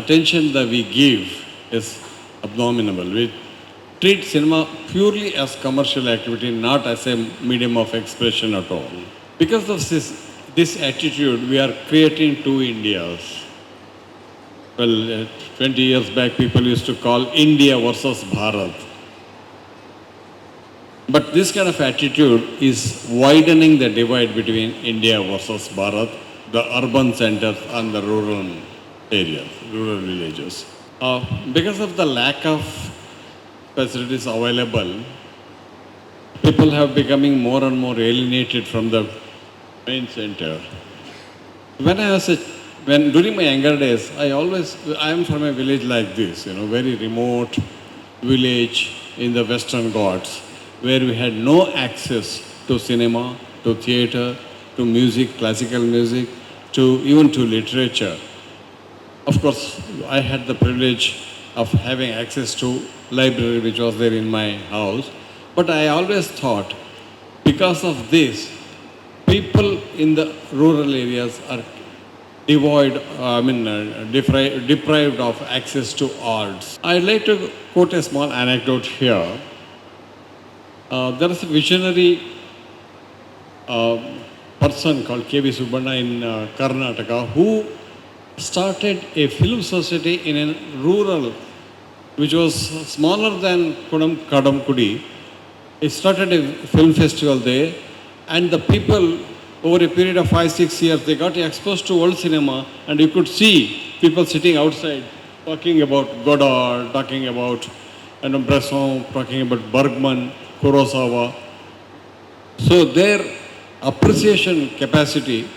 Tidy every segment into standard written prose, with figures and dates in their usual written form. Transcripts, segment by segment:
attention that we give is abominable. We treat cinema purely as commercial activity, not as a medium of expression at all. Because of this attitude, we are creating two Indias. Well, 20 years back, people used to call India versus Bharat. But this kind of attitude is widening the divide between India versus Bharat, the urban centers and the rural areas, rural villages. Because of the lack of facilities available, people have becoming more and more alienated from the main center. During my younger days, I am from a village like this, very remote village in the Western Ghats, where we had no access to cinema, to theatre, to music, classical music, even to literature. Of course, I had the privilege of having access to library which was there in my house. But I always thought, because of this, people in the rural areas are deprived of access to arts. I'd like to quote a small anecdote here. There is a visionary person called K.V. Subbanna in Karnataka who started a film society in a rural, which was smaller than Kadamkudi. He started a film festival there, and the people, over a period of 5-6 years, they got exposed to world cinema, and you could see people sitting outside talking about Godard, talking about Bresson, talking about Bergman, Kurosawa. So their appreciation capacity,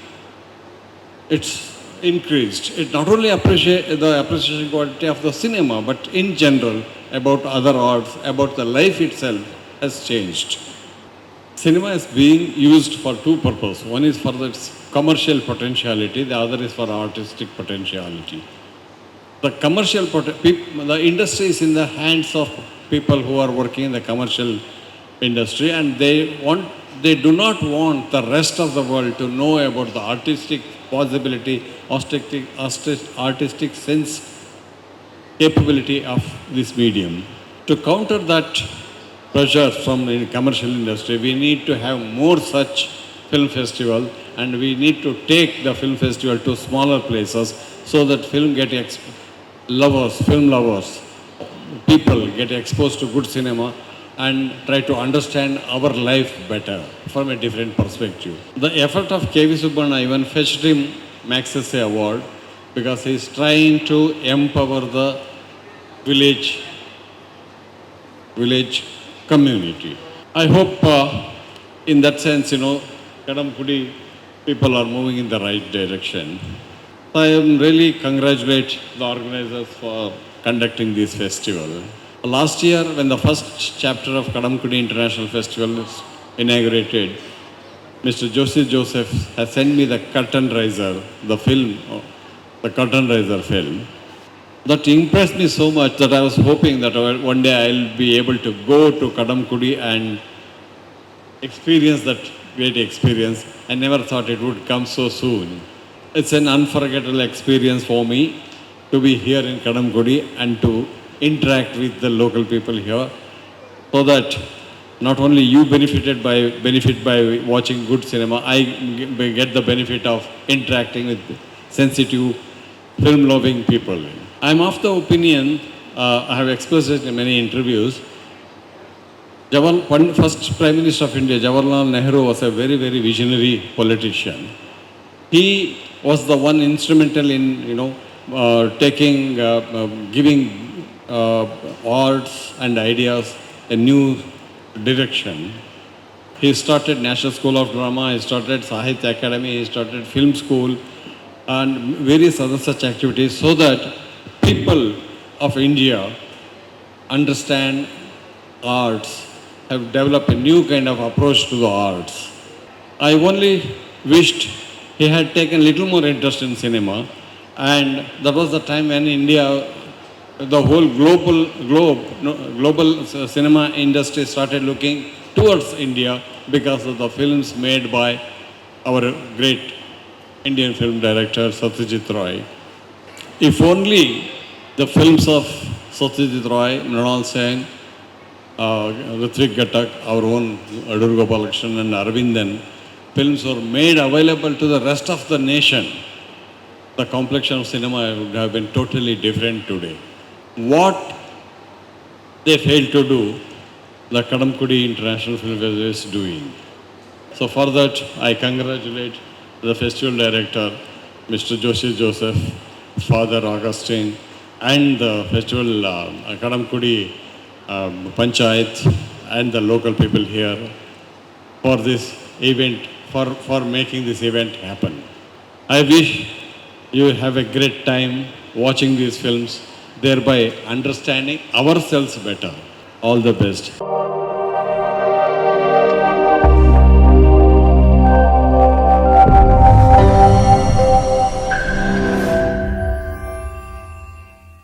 it's increased. It not only appreciate the appreciation quality of the cinema, but in general about other arts, about the life itself has changed. Cinema is being used for two purposes. One is for its commercial potentiality, the other is for artistic potentiality. The the industry is in the hands of people who are working in the commercial industry, and they do not want the rest of the world to know about the artistic possibility, artistic sense, capability of this medium. To counter that pressure from the commercial industry, we need to have more such film festivals, and we need to take the film festival to smaller places so that film lovers, people get exposed to good cinema and try to understand our life better from a different perspective. The effort of K.V. Subbanna even fetched him Magsaysay Award because he is trying to empower the village community. I hope in that sense, Kadamkudi people are moving in the right direction. I am really congratulate the organizers for conducting this festival. Last year, when the first chapter of Kadamkudi International Festival is inaugurated, Mr. Josie Joseph has sent me the Curtain Raiser, the Curtain Raiser film. That impressed me so much that I was hoping that one day I'll be able to go to Kadamkudi and experience that great experience. I never thought it would come so soon. It's an unforgettable experience for me to be here in Kadamkudi and to interact with the local people here, so that not only you benefit by watching good cinema, I get the benefit of interacting with sensitive, film-loving people. I'm of the opinion, I have expressed it in many interviews, first Prime Minister of India, Jawaharlal Nehru, was a very, very visionary politician. He was the one instrumental in, giving arts and ideas a new direction. He started National School of Drama, he started Sahitya Academy, he started Film School and various other such activities, so that people of India understand arts, have developed a new kind of approach to the arts. I only wished he had taken little more interest in cinema, and that was the time when India, the whole global cinema industry started looking towards India because of the films made by our great Indian film director Satyajit Roy. If only The films of Satyajit Roy, Mrinal Sen, Ritvik Ghatak, our own Adur Gopalakrishnan and Arvindan, films were made available to the rest of the nation, the complexion of cinema would have been totally different today. What they failed to do, the Kadamkudi International Film Festival is doing. So for that, I congratulate the festival director, Mr. Joshi Joseph, Father Augustine, and the festival Kadamkudi Panchayat and the local people here for this event, for making this event happen. I wish you have a great time watching these films, thereby understanding ourselves better. All the best.